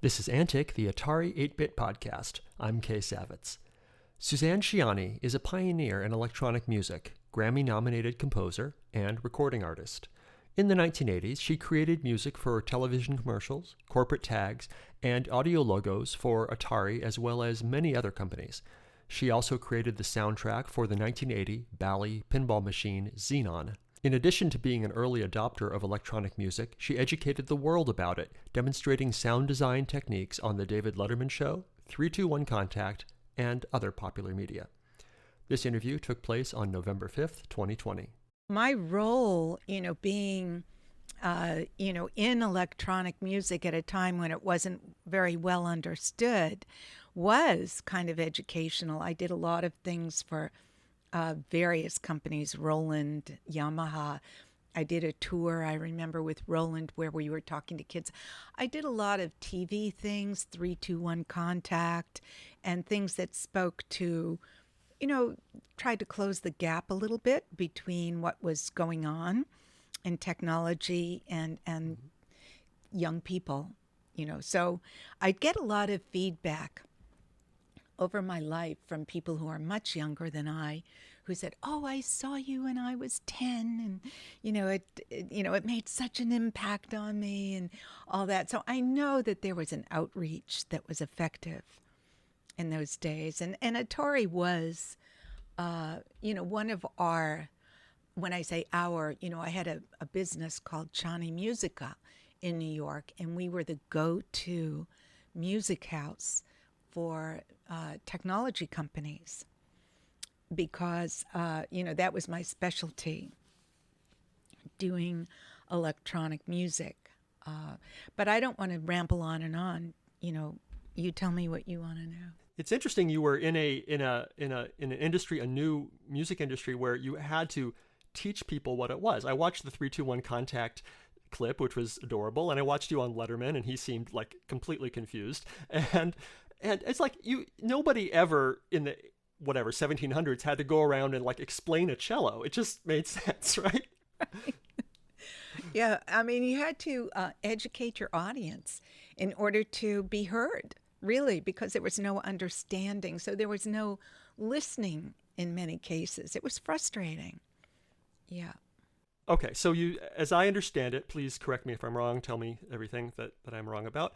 This is Antic, the Atari 8-Bit Podcast. I'm Kay Savitz. Suzanne Ciani is a pioneer in electronic music, Grammy-nominated composer, and recording artist. In the 1980s, she created music for television commercials, corporate tags, and audio logos for Atari as well as many other companies. She also created the soundtrack for the 1980 Bally pinball machine Xenon. In addition to being an early adopter of electronic music, she educated the world about it, demonstrating sound design techniques on The David Letterman Show, 321 Contact, and other popular media. This interview took place on November 5th, 2020. My role, being, in electronic music at a time when it wasn't very well understood was kind of educational. I did a lot of things for various companies, Roland, Yamaha. I did a tour, I remember, with Roland where we were talking to kids. I did a lot of TV things, 321 Contact, and things that spoke to, tried to close the gap a little bit between what was going on in technology and young people, So I'd get a lot of feedback over my life from people who are much younger than I, who said, "Oh, I saw you when I was 10, and it made such an impact on me," and all that. So I know that there was an outreach that was effective in those days, and Atari was, one of our. When I say our, I had a business called Ciani Musica in New York, and we were the go-to music house for technology companies because, that was my specialty, doing electronic music. But I don't want to ramble on and on. You tell me what you want to know. It's interesting you were in an industry, a new music industry, where you had to teach people what it was. I watched the 321 Contact clip, which was adorable, and I watched you on Letterman, and he seemed like completely confused. And it's like nobody ever in the 1700s had to go around and like explain a cello. It just made sense, right? Right. Yeah, I mean, you had to educate your audience in order to be heard, really, because there was no understanding. So there was no listening in many cases. It was frustrating. Yeah. Okay, so you, as I understand it, please correct me if I'm wrong. Tell me everything that I'm wrong about.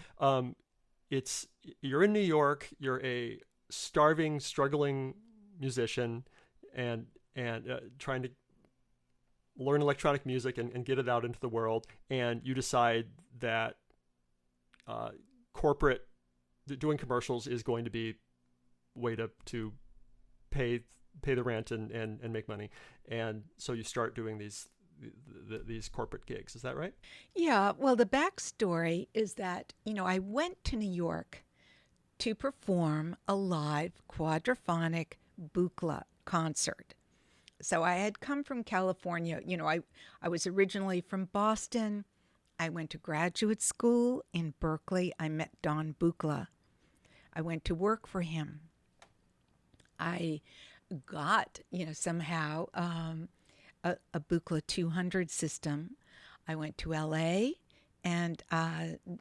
You're in New York. You're a starving, struggling musician, and trying to learn electronic music and get it out into the world. And you decide that doing commercials is going to be a way to pay the rent and make money. And so you start doing these corporate gigs. Is that right? Yeah, well, the backstory is that, I went to New York to perform a live quadraphonic buchla concert. So I had come from California. I was originally from Boston. I went to graduate school in Berkeley. I met Don Buchla. I went to work for him. I got, somehow a Buchla 200 system. I went to LA and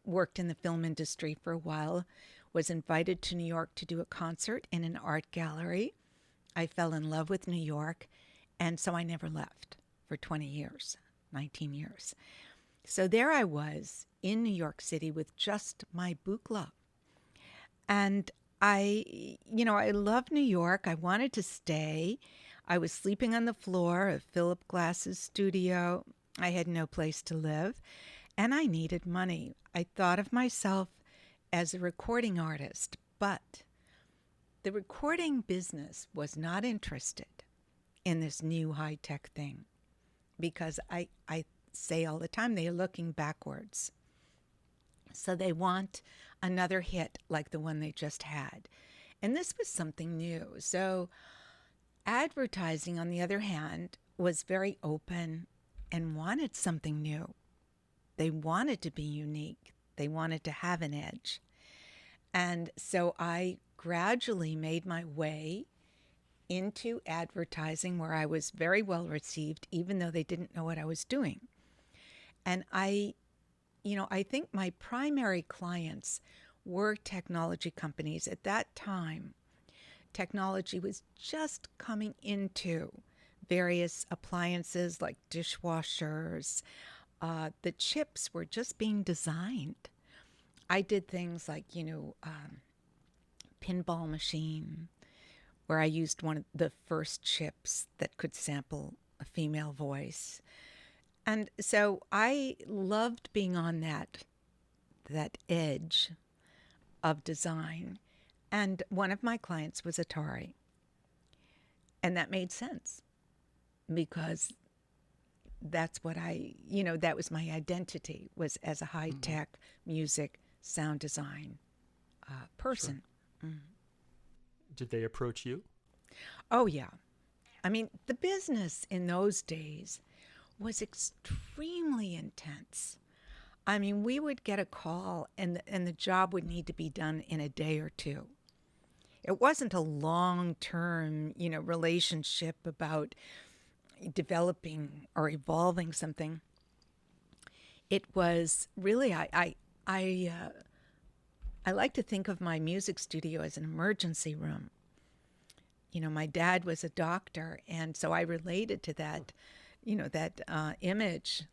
worked in the film industry for a while, was invited to New York to do a concert in an art gallery. I fell in love with New York, and so I never left for 20 years, 19 years. So there I was in New York City with just my Buchla. And I love New York. I wanted to stay. I was sleeping on the floor of Philip Glass's studio. I had no place to live, and I needed money. I thought of myself as a recording artist, but the recording business was not interested in this new high-tech thing because I say all the time they are looking backwards. So they want another hit like the one they just had. And this was something new. So advertising, on the other hand, was very open and wanted something new. They wanted to be unique. They wanted to have an edge. And so I gradually made my way into advertising where I was very well received, even though they didn't know what I was doing. And I think my primary clients were technology companies. At that time, technology was just coming into various appliances like dishwashers. The chips were just being designed. I did things like, pinball machine, where I used one of the first chips that could sample a female voice. And so I loved being on that edge of design. And one of my clients was Atari. And that made sense because that's what that was my identity, was as a high-tech music sound design person. Sure. Did they approach you? Oh, yeah. I mean, the business in those days was extremely intense. I mean, we would get a call and the job would need to be done in a day or two. It wasn't a long-term, relationship about developing or evolving something. It was really, I like to think of my music studio as an emergency room. My dad was a doctor, and so I related to that, that image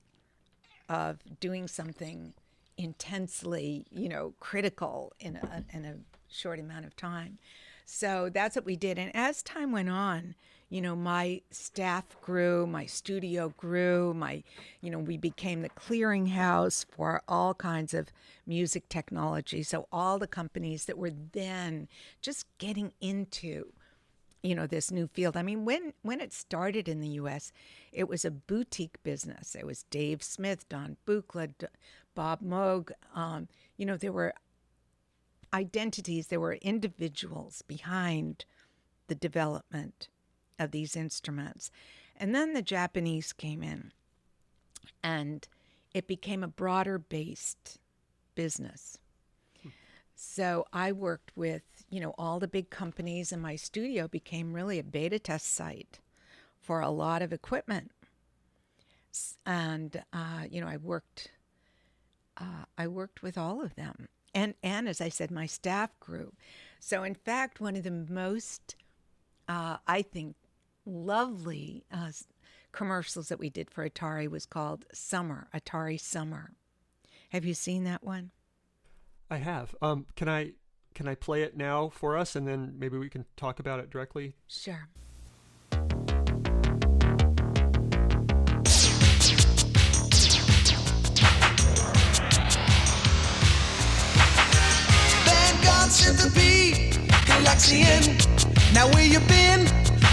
of doing something intensely, critical in a short amount of time. So that's what we did. And as time went on, my staff grew, my studio grew, we became the clearinghouse for all kinds of music technology. So all the companies that were then just getting into, this new field. I mean, when it started in the U.S., it was a boutique business. It was Dave Smith, Don Buchla, Bob Moog. There were identities, there were individuals behind the development of these instruments. And then the Japanese came in, and it became a broader based business. So I worked with, all the big companies, and my studio became really a beta test site for a lot of equipment. And, I worked with all of them. And as I said, my staff grew. So in fact, one of the most, I think, lovely commercials that we did for Atari was called Atari Summer. Have you seen that one? I have. Can I play it now for us, and then maybe we can talk about it directly? Sure. Centipede, Galaxian. Now where you been?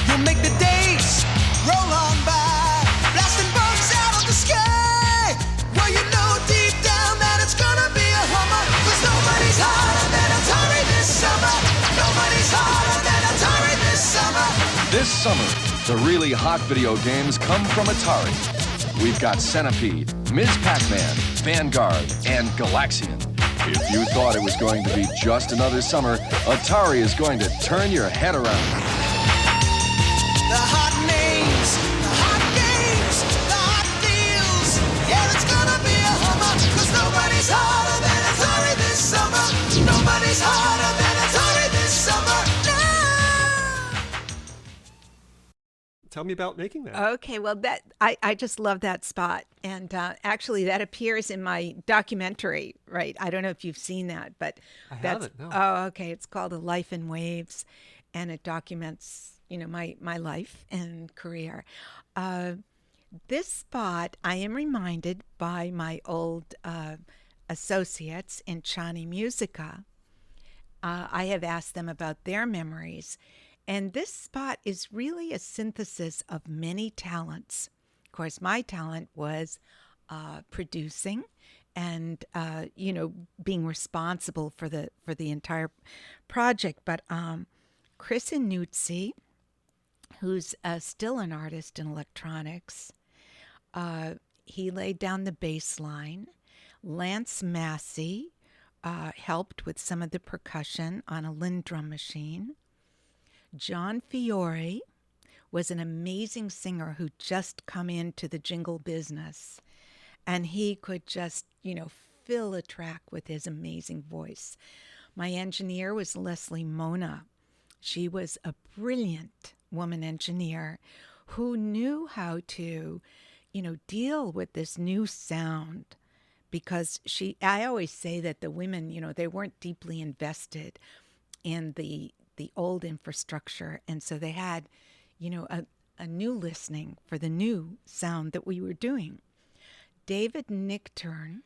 You'll make the days roll on by, blasting bugs out of the sky. Well, you know deep down that it's gonna be a hummer, 'cause nobody's hotter than Atari this summer. Nobody's hotter than Atari this summer. This summer, the really hot video games come from Atari. We've got Centipede, Ms. Pac-Man, Vanguard, and Galaxian. If you thought it was going to be just another summer, Atari is going to turn your head around. The hot names, the hot games, the hot deals. Yeah, it's gonna be a hummer, 'cause nobody's hotter than Atari this summer. Nobody's hotter than Atari this summer. No! Tell me about making that. Okay, well, I just love that spot. And actually, that appears in my documentary, right? I don't know if you've seen that, but I haven't, no. Oh, okay. It's called A Life in Waves, and it documents, my life and career. This spot, I am reminded by my old associates in Ciani Musica. I have asked them about their memories. And this spot is really a synthesis of many talents. Of course, my talent was producing and, being responsible for the entire project. But Chris Inuzzi, who's still an artist in electronics, he laid down the bass line. Lance Massey helped with some of the percussion on a Lindrum machine. John Fiore was an amazing singer who'd just come into the jingle business, and he could just, fill a track with his amazing voice. My engineer was Leslie Mona. She was a brilliant woman engineer who knew how to, deal with this new sound, because I always say that the women, they weren't deeply invested in the old infrastructure. And so they had, a new listening for the new sound that we were doing. David Nichtern,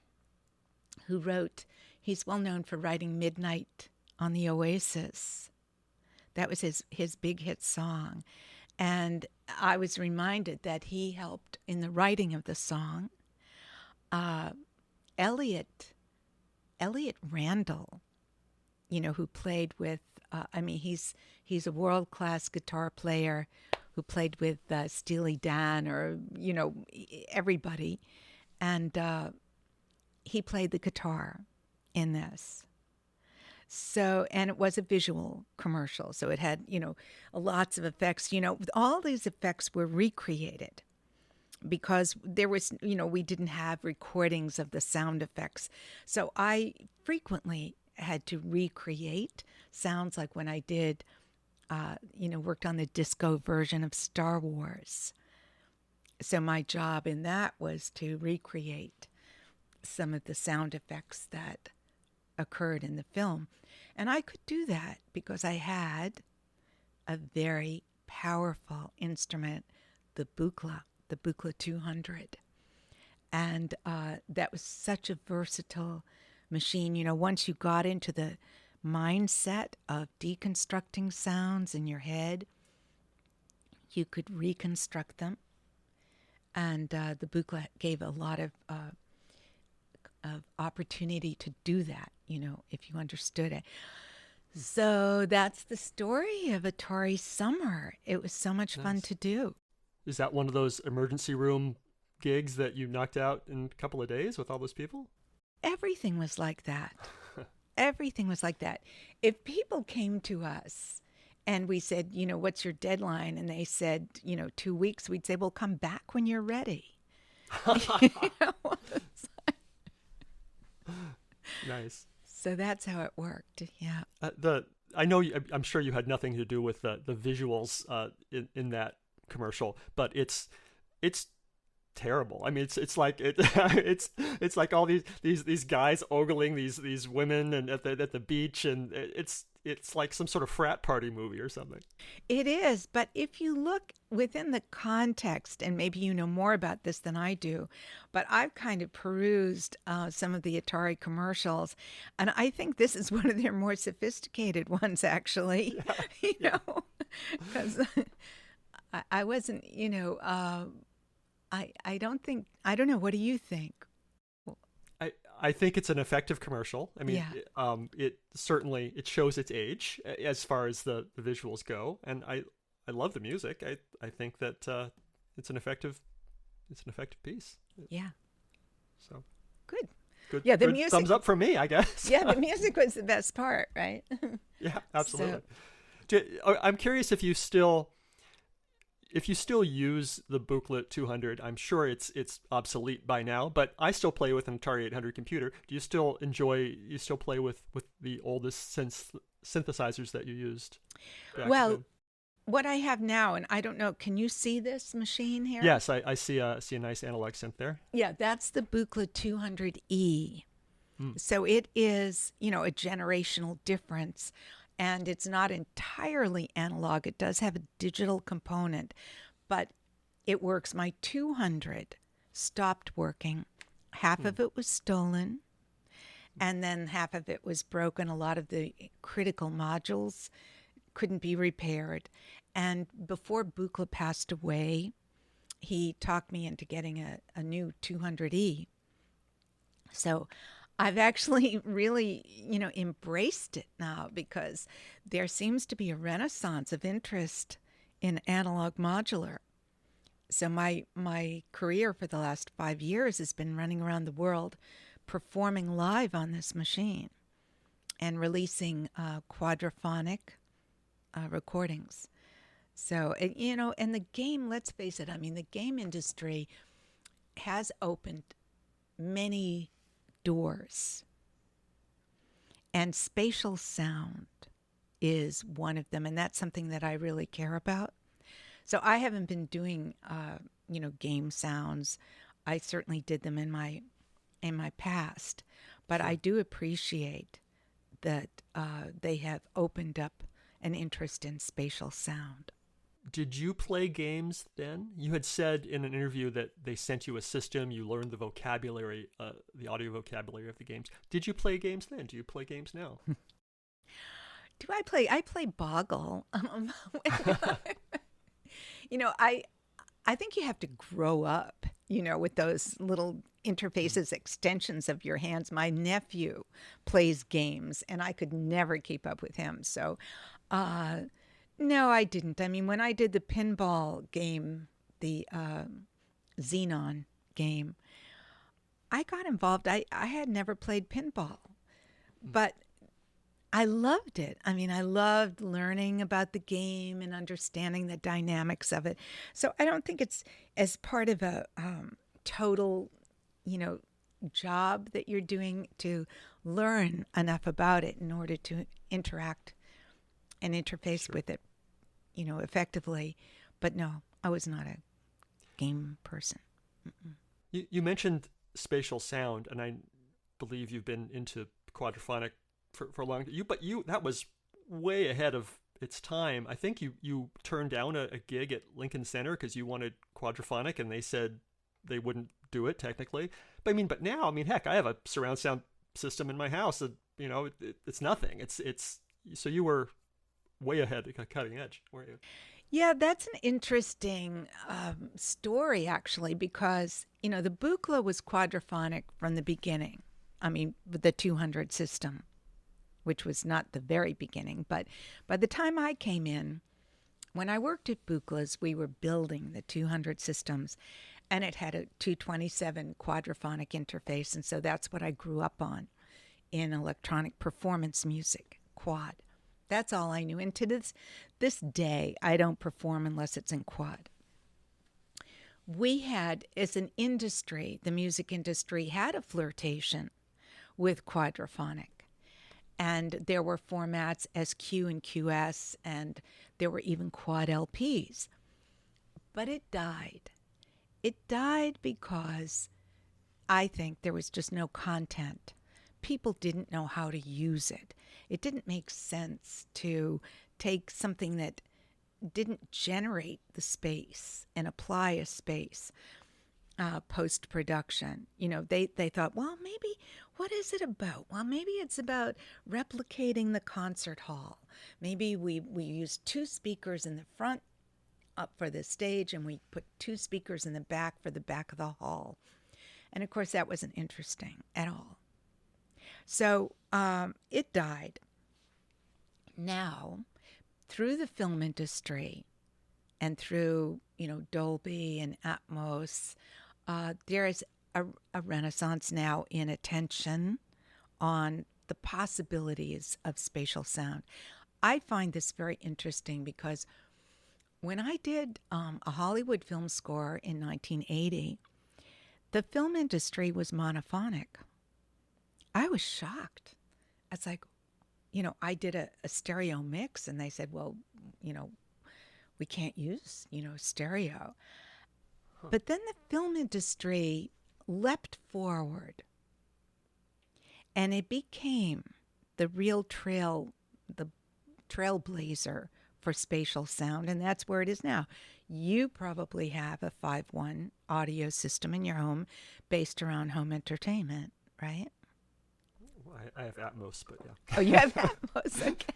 he's well known for writing Midnight on the Oasis. That was his big hit song. And I was reminded that he helped in the writing of the song. Elliot Randall, who played with, he's a world-class guitar player who played with Steely Dan or, everybody. And he played the guitar in this. So, and it was a visual commercial. So it had, lots of effects. All these effects were recreated because there was, we didn't have recordings of the sound effects. So I frequently had to recreate sounds, like when I did, worked on the disco version of Star Wars. So my job in that was to recreate some of the sound effects that occurred in the film. And I could do that because I had a very powerful instrument, the Buchla 200. And that was such a versatile machine. Once you got into the mindset of deconstructing sounds in your head, you could reconstruct them. And the Buchla gave a lot of opportunity to do that, if you understood it. So that's the story of Atari Summer. It was so much fun to do. Is that one of those emergency room gigs that you knocked out in a couple of days with all those people? Everything was like that. Everything was like that. If people came to us and we said, what's your deadline? And they said, 2 weeks, we'd say, well, come back when you're ready. Nice. So that's how it worked. Yeah. I'm sure you had nothing to do with the visuals in that commercial, but it's terrible. I mean, it's like it's like all these guys ogling these women and at the beach, and it's like some sort of frat party movie or something. It is, but if you look within the context, and maybe you know more about this than I do, but I've kind of perused some of the Atari commercials, and I think this is one of their more sophisticated ones, actually. Yeah. Because I wasn't, I don't know. What do you think? I think it's an effective commercial. I mean, yeah. It certainly shows its age as far as the visuals go, and I love the music. I think that it's an effective piece. Yeah. So good. Yeah, the music. Thumbs up from me, I guess. Yeah, the music was the best part, right? Yeah, absolutely. So, I'm curious if you still use the Buchla 200. I'm sure it's obsolete by now, but I still play with an Atari 800 computer. Do you still play with the oldest synthesizers that you used back then? What I have now, and I don't know, can you see this machine here? Yes, I see a nice analog synth there. Yeah, that's the Buchla 200E. So it is, a generational difference. And it's not entirely analog. It does have a digital component, but it works. My 200 stopped working. Half of it was stolen, and then half of it was broken. A lot of the critical modules couldn't be repaired. And before Buchla passed away, he talked me into getting a new 200E. So I've actually really, embraced it now, because there seems to be a renaissance of interest in analog modular. So my career for the last 5 years has been running around the world performing live on this machine and releasing quadraphonic recordings. So, and the game, let's face it, the game industry has opened many doors. And spatial sound is one of them, and that's something that I really care about. So I haven't been doing, game sounds. I certainly did them in my past, but I do appreciate that they have opened up an interest in spatial sound. Did you play games then? You had said in an interview that they sent you a system, you learned the vocabulary, the audio vocabulary of the games. Did you play games then? Do you play games now? Do I play? I play Boggle. I think you have to grow up, with those little interfaces, extensions of your hands. My nephew plays games, and I could never keep up with him. So, no, I didn't. I mean, when I did the pinball game, the Xenon game, I got involved. I had never played pinball, but I loved it. I mean, I loved learning about the game and understanding the dynamics of it. So I don't think it's as part of a total, job that you're doing to learn enough about it in order to interact and interface with it, effectively. But no, I was not a game person. Mm-mm. You mentioned spatial sound, and I believe you've been into quadraphonic for a long time. But that was way ahead of its time. I think you turned down a gig at Lincoln Center because you wanted quadraphonic, and they said they wouldn't do it technically. But now, heck, I have a surround sound system in my house. That, it's nothing. It's so you were way ahead, cutting edge, weren't you? Yeah, that's an interesting story, actually, because, the Buchla was quadraphonic from the beginning. With the 200 system, which was not the very beginning. But by the time I came in, when I worked at Buchla's, we were building the 200 systems, and it had a 227 quadraphonic interface. And so that's what I grew up on in electronic performance music, quad. That's all I knew. And to this day, I don't perform unless it's in quad. We had, as an industry, the music industry had a flirtation with quadraphonic. And there were formats SQ and QS, and there were even quad LPs. But it died. It died because I think there was just no content. People didn't know how to use it. It didn't make sense to take something that didn't generate the space and apply a space post-production. They thought, well, maybe, what is it about? Well, maybe it's about replicating the concert hall. Maybe we use 2 speakers in the front up for the stage, and we put 2 speakers in the back for the back of the hall. And of course, that wasn't interesting at all. So it died. Now, through the film industry and through, Dolby and Atmos, there is a renaissance now in attention on the possibilities of spatial sound. I find this very interesting because when I did a Hollywood film score in 1980, the film industry was monophonic. I was shocked. It's like, I did a stereo mix, and they said, well, we can't use, stereo. Huh. But then the film industry leapt forward, and it became the real trailblazer for spatial sound, and that's where it is now. You probably have a 5.1 audio system in your home based around home entertainment, right? I have Atmos, but yeah. Oh, you have Atmos, okay.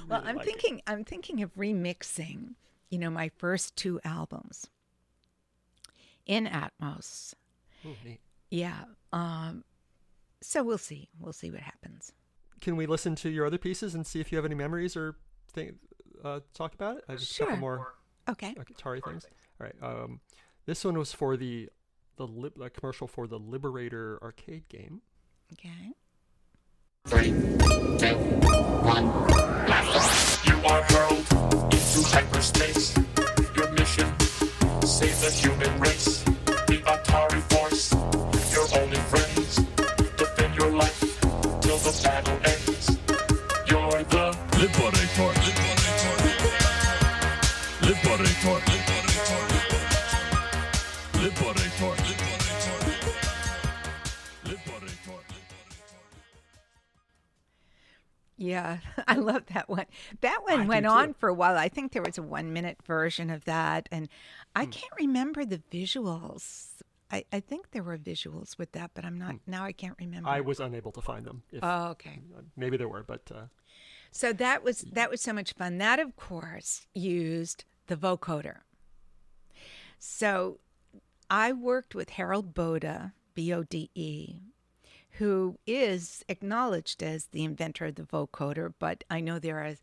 Well, I'm thinking of remixing, my first 2 albums in Atmos. Oh, neat. Yeah. So we'll see. We'll see what happens. Can we listen to your other pieces and see if you have any memories or talk about it? I have a couple more. Okay. Atari things. All right. This one was for the commercial for the Liberator arcade game. Okay. 3, 2, 1. You are hurled into hyperspace. Your mission, save the human race. The Atari force, your only friends. Yeah, I love that one. That one I went do on too. for a while. I think there was a 1 minute version of that, and I can't remember the visuals. I think there were visuals with that, but I'm not now. I can't remember. I was unable to find them. If, Oh, okay. maybe there were, but So that was so much fun. That, of course, used the vocoder. So I worked with Harold Bode, Bode, who is acknowledged as the inventor of the vocoder, but I know there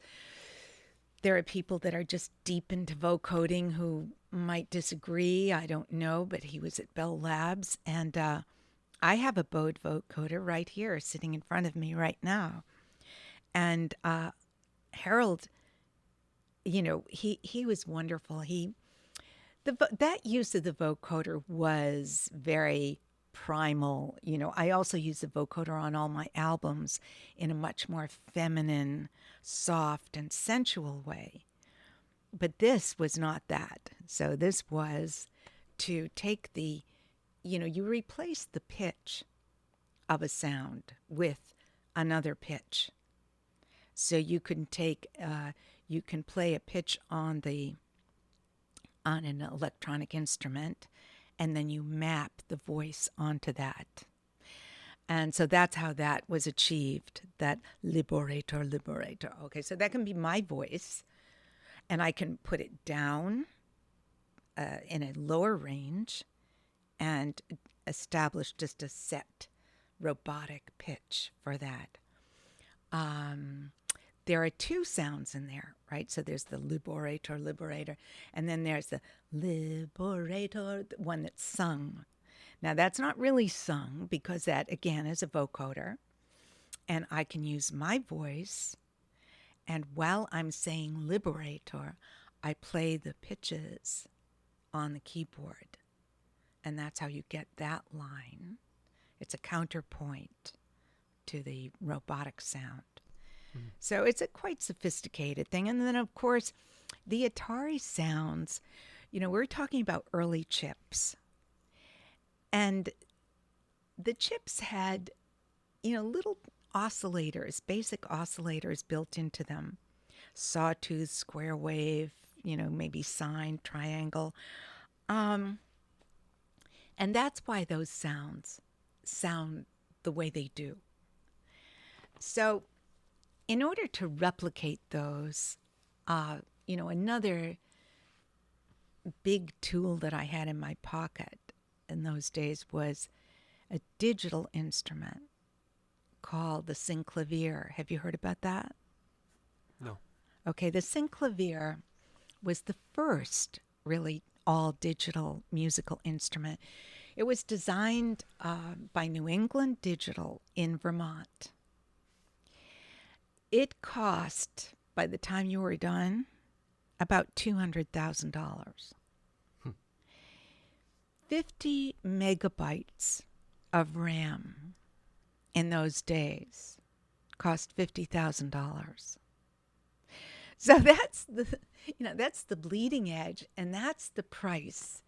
are people that are just deep into vocoding who might disagree. I don't know, but he was at Bell Labs, and I have a Bode vocoder right here sitting in front of me right now. And Harold, he was wonderful. That use of the vocoder was very primal. I also use the vocoder on all my albums in a much more feminine, soft, and sensual way. But this was not that. So this was to take you replace the pitch of a sound with another pitch. So you can you can play a pitch on an electronic instrument, and then you map the voice onto that. And so that's how that was achieved, that Liberator. Okay, so that can be my voice, and I can put it down in a lower range and establish just a set robotic pitch for that. There are two sounds in there, right? So there's the Liberator, and then there's the Liberator, the one that's sung. Now, that's not really sung because that, again, is a vocoder, and I can use my voice, and while I'm saying Liberator, I play the pitches on the keyboard, and that's how you get that line. It's a counterpoint to the robotic sound. So it's a quite sophisticated thing. And then, of course, the Atari sounds, we're talking about early chips. And the chips had, little oscillators, basic oscillators built into them. Sawtooth, square wave, maybe sine, triangle. And that's why those sounds sound the way they do. So in order to replicate those, another big tool that I had in my pocket in those days was a digital instrument called the synclavier. Have you heard about that? no. Okay, the synclavier was the first really all-digital musical instrument. It was designed by New England Digital in Vermont. It cost, by the time you were done, about $200,000. 50 megabytes of RAM in those days cost $50,000. So that's the bleeding edge, and that's the price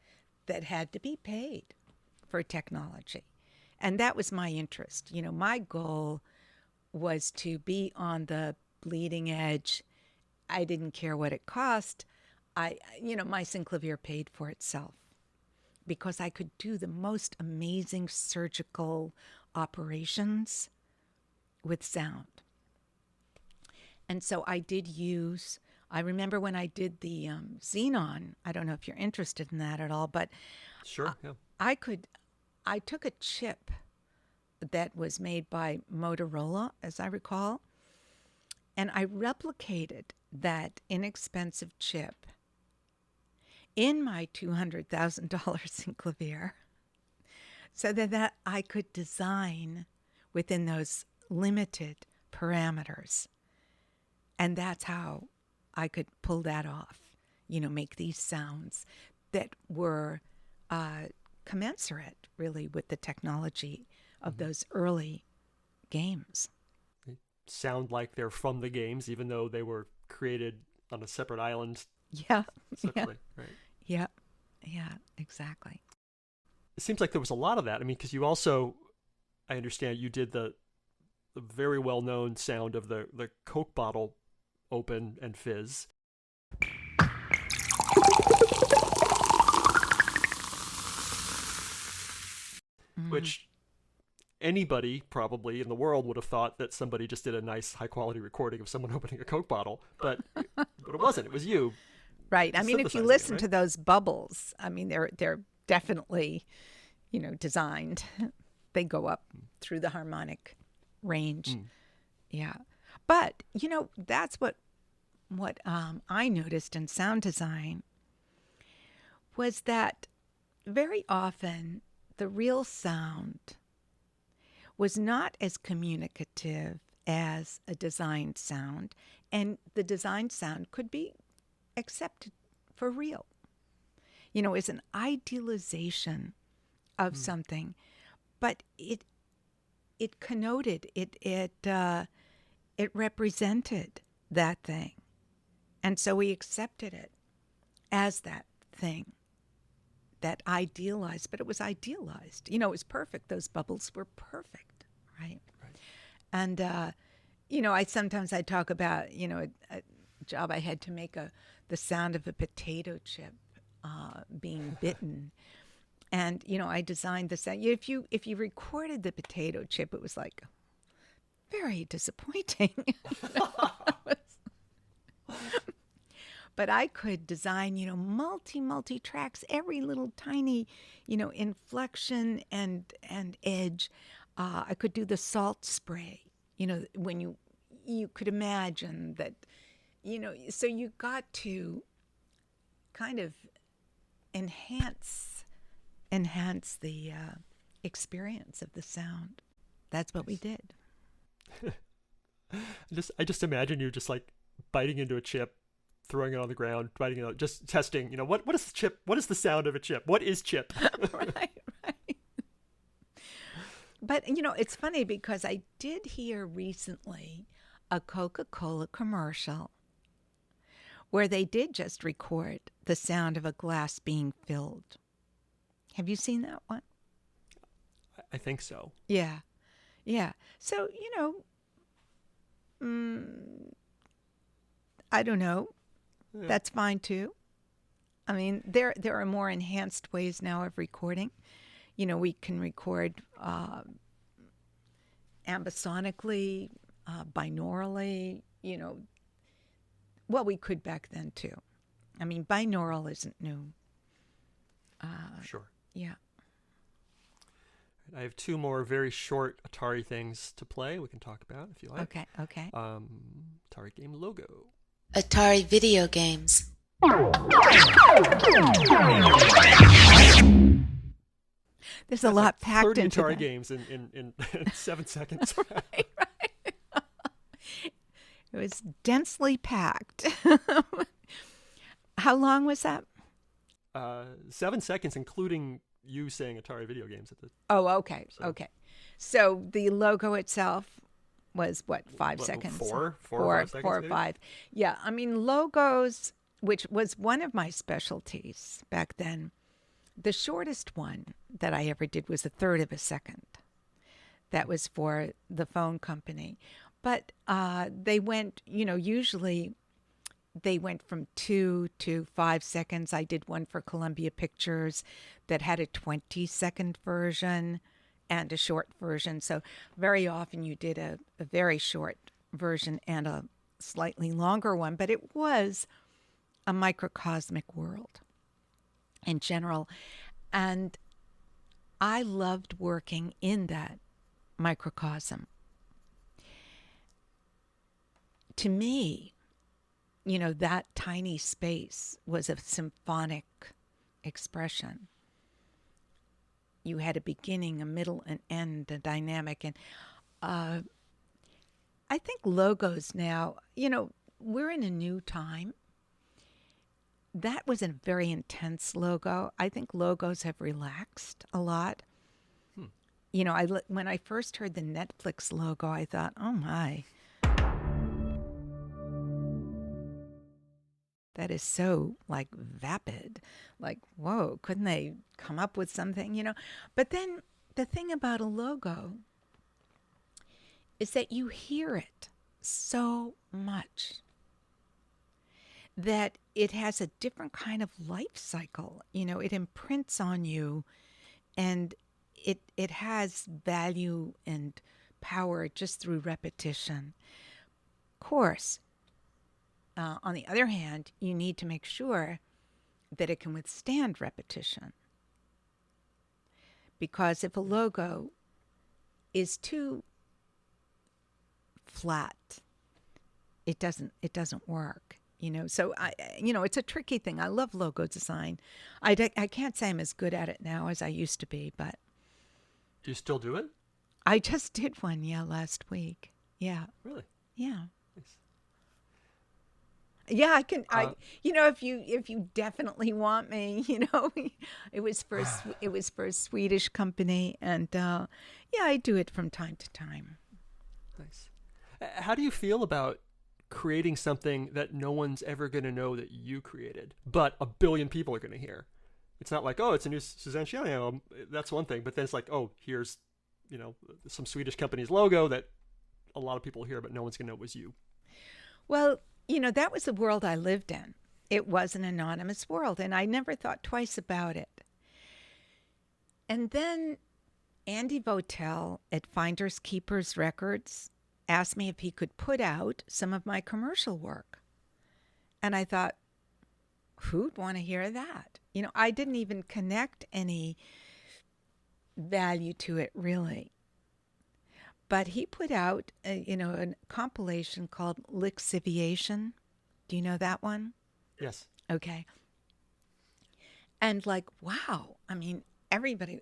that had to be paid for technology. And that was my interest. My goal was to be on the bleeding edge. I didn't care what it cost. My synclavier paid for itself because I could do the most amazing surgical operations with sound. And so I remember when I did the Xenon, I don't know if you're interested in that at all, but Sure, yeah. I took a chip that was made by Motorola, as I recall, and I replicated that inexpensive chip in my $200,000 synclavier so that I could design within those limited parameters. And that's how I could pull that off, make these sounds that were commensurate, really, with the technology of those early games. They sound like they're from the games, even though they were created on a separate island Yeah. separately, right? Yeah, exactly. It seems like there was a lot of that. I mean, because you also, I understand you did the very well-known sound of the Coke bottle open and fizz. Which anybody probably in the world would have thought that somebody just did a nice high-quality recording of someone opening a Coke bottle, but it wasn't. It was you. Right. I mean, if you listen to those bubbles, I mean, they're definitely, designed. They go up through the harmonic range. Yeah. But, that's what I noticed in sound design was that very often the real sound was not as communicative as a designed sound, and the designed sound could be accepted for real. It's an idealization of something, but it connoted, it represented that thing, and so we accepted it as that thing. That idealized, but it was idealized. It was perfect. Those bubbles were perfect, right? And, I sometimes talk about, a job I had to make the sound of a potato chip being bitten. And, I designed the sound. If you recorded the potato chip, it was like very disappointing. But I could design, multi tracks, every little tiny, inflection and edge. I could do the salt spray, when you could imagine that, so you got to kind of enhance the experience of the sound. That's what we did. I just imagine you just like biting into a chip, throwing it on the ground, biting it out, just testing, what is the chip? What is the sound of a chip? What is chip? Right. But, it's funny because I did hear recently a Coca-Cola commercial where they did just record the sound of a glass being filled. Have you seen that one? I think so. Yeah. Yeah. So, I don't know. Yeah. That's fine too. I mean, there are more enhanced ways now of recording. We can record ambisonically, binaurally. Well, we could back then too. I mean, binaural isn't new. Sure. Yeah. I have two more very short Atari things to play. We can talk about if you like. Okay. Atari game logo. Atari video games. There's a lot packed 30 into Atari that. games in 7 seconds. Right. It was densely packed. How long was that? 7 seconds, including you saying Atari video games at the. Oh, okay. So. Okay. So the logo itself was what, 5 seconds? Four or 5 seconds. 4 or 5. Yeah. I mean, logos, which was one of my specialties back then. The shortest one that I ever did was 1/3 of a second. That was for the phone company. But they went, usually they went from 2 to 5 seconds. I did one for Columbia Pictures that had a 20-second version and a short version. So very often you did a very short version and a slightly longer one, but it was a microcosmic world in general. And I loved working in that microcosm. To me, that tiny space was a symphonic expression. You had a beginning, a middle, an end, a dynamic. And I think logos now, we're in a new time. That was a very intense logo. I think logos have relaxed a lot. When I first heard the Netflix logo, I thought, oh my. That is so vapid, whoa, couldn't they come up with something, But then the thing about a logo is that you hear it so much that it has a different kind of life cycle. It imprints on you, and it has value and power just through repetition. Of course, on the other hand, you need to make sure that it can withstand repetition. Because if a logo is too flat, it doesn't work. So it's a tricky thing. I love logo design. I can't say I'm as good at it now as I used to be, but Do you still do it? I just did one, last week. Yeah. Really? Yeah. Nice. Yeah, I can. If you definitely want me, it was for a Swedish company, and I do it from time to time. Nice. How do you feel about creating something that no one's ever going to know that you created, but a billion people are going to hear? It's not like, oh, it's a new Suzanne Ciani album. That's one thing, but then it's like, oh, here's some Swedish company's logo that a lot of people hear, but no one's going to know it was you. Well, that was the world I lived in. It was an anonymous world, and I never thought twice about it. And then Andy Votel at Finders Keepers Records asked me if he could put out some of my commercial work. And I thought, who'd want to hear that? I didn't even connect any value to it, really. But he put out, a compilation called Lixiviation. Do you know that one? Yes. Okay. And wow. I mean, everybody,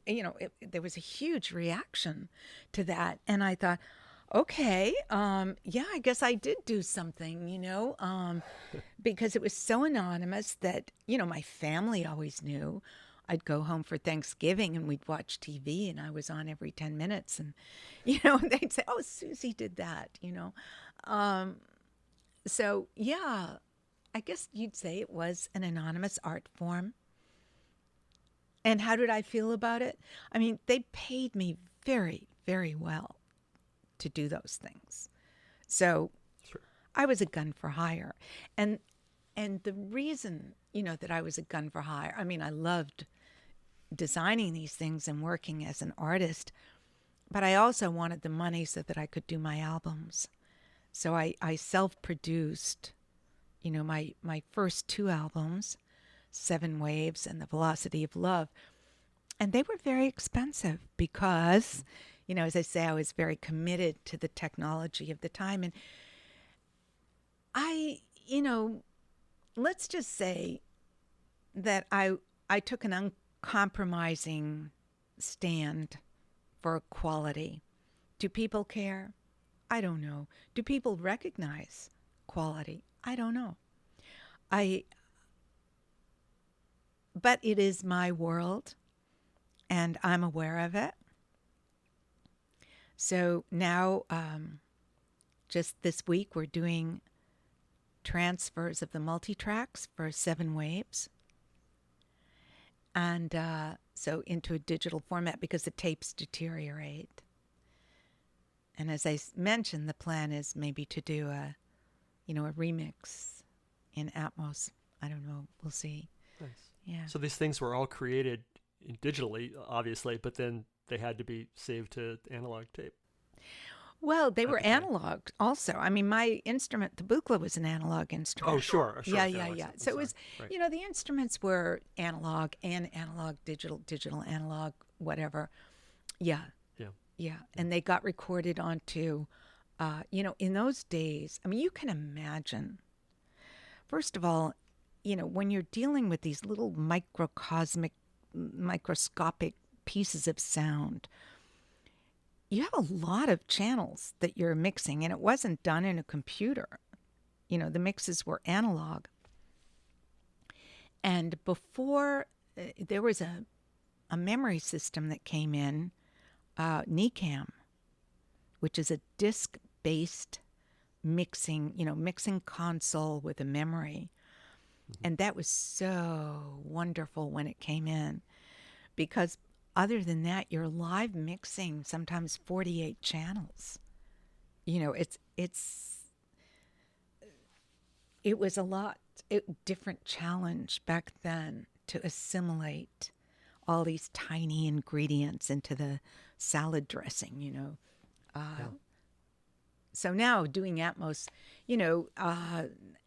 there was a huge reaction to that. And I thought, okay, I guess I did do something, because it was so anonymous that, my family always knew. I'd go home for Thanksgiving and we'd watch TV, and I was on every 10 minutes, and, they'd say, oh, Susie did that, So, I guess you'd say it was an anonymous art form. And how did I feel about it? I mean, they paid me very, very well to do those things. So Sure. I was a gun for hire. And the reason, that I was a gun for hire, I mean, I loved designing these things and working as an artist, but I also wanted the money so that I could do my albums. So I self-produced, my first two albums, 7 Waves and The Velocity of Love. And they were very expensive because, as I say, I was very committed to the technology of the time. And I, let's just say that I took an uncompromising stand for quality. Do people care? I don't know. Do people recognize quality? I don't know. But it is my world, and I'm aware of it. So now, just this week, we're doing transfers of the multi-tracks for 7 Waves. And so into a digital format because the tapes deteriorate. And as I mentioned, the plan is maybe to do a remix in Atmos. I don't know. We'll see. Nice. Yeah. So these things were all created digitally, obviously, but then they had to be saved to analog tape. Well, they were analog also. I mean, my instrument, the buchla, was an analog instrument. Oh, sure. Yeah. So it was, right. The instruments were analog and analog, digital, analog, whatever. Yeah. And they got recorded onto, in those days, I mean, you can imagine, first of all, when you're dealing with these little microscopic pieces of sound, you have a lot of channels that you're mixing, and it wasn't done in a computer. The mixes were analog. And before, there was a memory system that came in, NECAM, which is a disc-based mixing console with a memory. And that was so wonderful when it came in, because other than that, you're live mixing sometimes 48 channels, it was different challenge back then to assimilate all these tiny ingredients into the salad dressing. So now doing Atmos,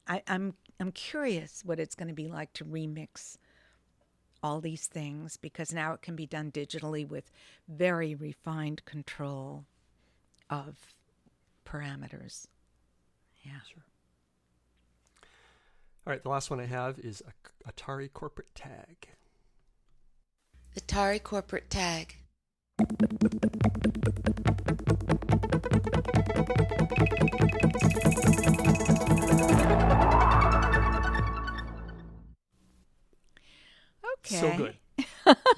I'm curious what it's going to be like to remix all these things, because now it can be done digitally with very refined control of parameters. Yeah. Sure. All right, the last one I have is Atari Corporate Tag. Atari Corporate Tag. Okay. So good.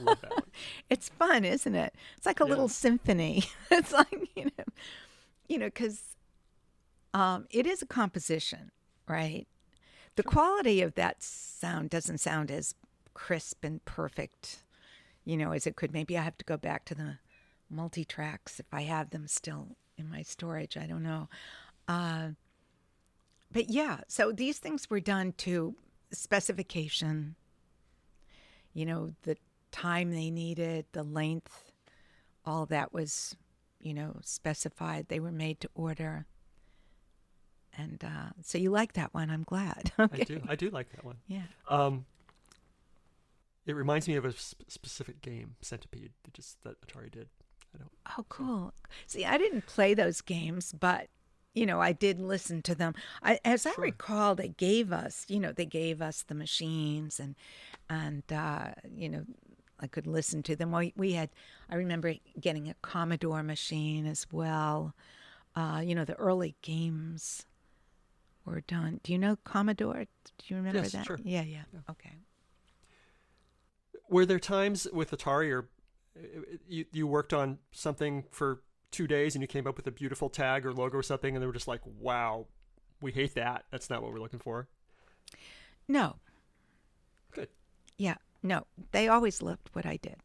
Love that one. It's fun, isn't it? It's like a little symphony. It's like, because it is a composition, right? The quality of that sound doesn't sound as crisp and perfect, as it could. Maybe I have to go back to the multi-tracks if I have them still in my storage. I don't know. But yeah, so these things were done to specification, the time they needed, the length, all that was, specified. They were made to order. And so you like that one. I'm glad. Okay. I do like that one. Yeah. It reminds me of a specific game, Centipede, that Atari did. Oh, cool. See, I didn't play those games, but, I did listen to them. As I recall, they gave us the machines and I could listen to them. I remember getting a Commodore machine as well. The early games were done. Do you know Commodore? Do you remember Yes, that? sure. Yeah. Okay. Were there times with Atari, or you worked on something for 2 days and you came up with a beautiful tag or logo or something, and they were just like, "Wow, we hate that. That's not what we're looking for." No. Good. Yeah. No. They always loved what I did.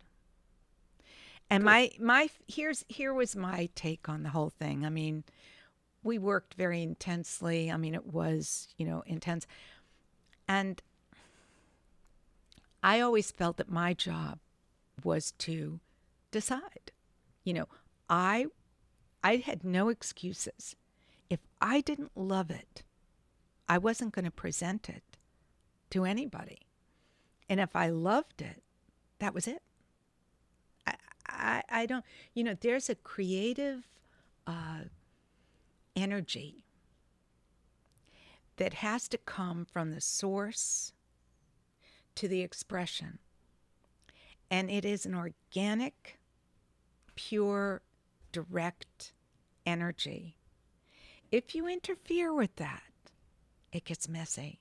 And here was my take on the whole thing. I mean, we worked very intensely. I mean, it was, intense. And I always felt that my job was to decide. I had no excuses. If I didn't love it, I wasn't going to present it to anybody. And if I loved it, that was it. I don't, there's a creative energy that has to come from the source to the expression. And it is an organic, pure, direct energy. If you interfere with that, it gets messy.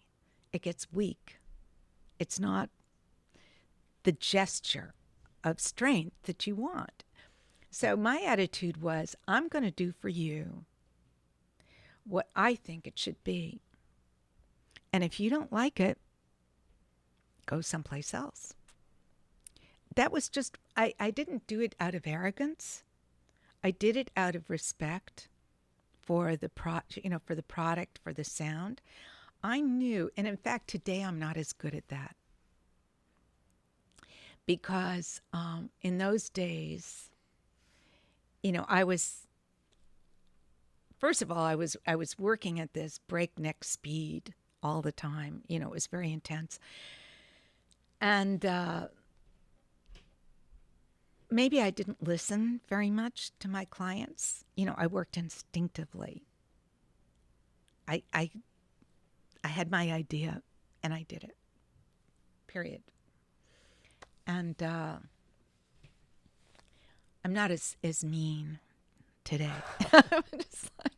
It gets weak. It's not the gesture of strength that you want. So my attitude was, I'm going to do for you what I think it should be. And if you don't like it, go someplace else. That was just, I didn't do it out of arrogance. I did it out of respect for the for the product, for the sound. I knew, and in fact, today I'm not as good at that. Because in those days, I was, first of all, I was working at this breakneck speed all the time. It was very intense. And maybe I didn't listen very much to my clients. I worked instinctively. I had my idea and I did it. Period. And I'm not as mean today. I'm just like...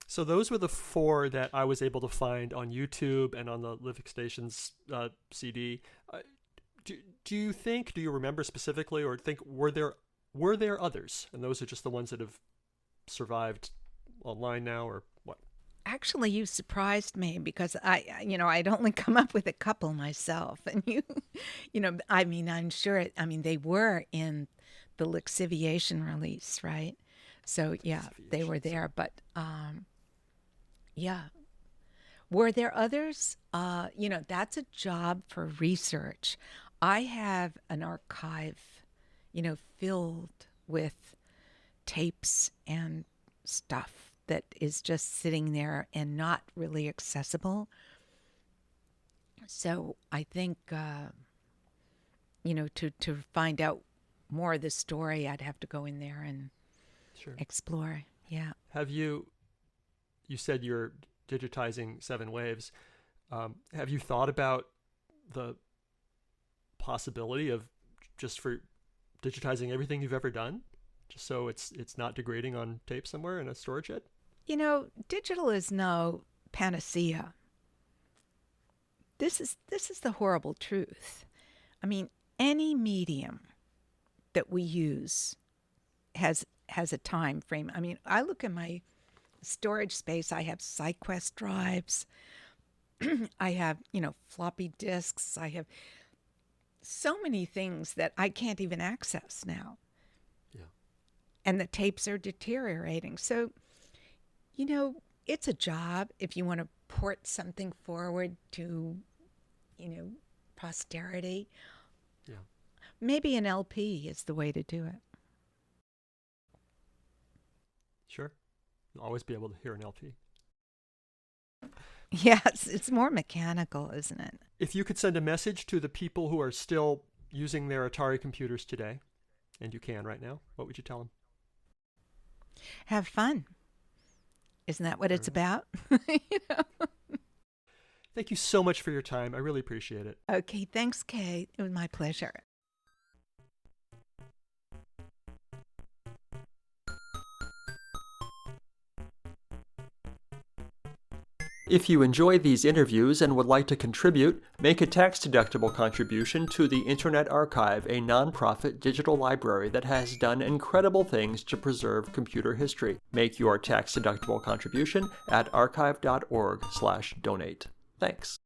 So those were the 4 that I was able to find on YouTube and on the Living Stations CD. Do you remember specifically, or think were there others? And those are just the ones that have survived online now, or what? Actually, you surprised me, because I'd only come up with a couple myself, and I'm sure. They were in the lixiviation release, right? So yeah, they were there, but yeah. Were there others? That's a job for research. I have an archive, filled with tapes and stuff that is just sitting there and not really accessible. So I think, to find out more of the story, I'd have to go in there and explore. Yeah. Have you said you're digitizing 7 Waves. Have you thought about the possibility of just for digitizing everything you've ever done, just so it's not degrading on tape somewhere in a storage shed? Digital is no panacea. This is the horrible truth. I mean, any medium that we use has a time frame. I mean, I look at my storage space. I have SideQuest drives. I have, floppy disks. I have so many things that I can't even access now. Yeah. And the tapes are deteriorating. So, it's a job if you want to port something forward to, posterity. Yeah. Maybe an LP is the way to do it. Sure. You'll always be able to hear an LP. Yes, it's more mechanical, isn't it? If you could send a message to the people who are still using their Atari computers today, and you can right now, what would you tell them? Have fun. Isn't that what it's about? Thank you so much for your time. I really appreciate it. Okay, thanks, Kay. It was my pleasure. If you enjoy these interviews and would like to contribute, make a tax-deductible contribution to the Internet Archive, a nonprofit digital library that has done incredible things to preserve computer history. Make your tax-deductible contribution at archive.org/donate. Thanks.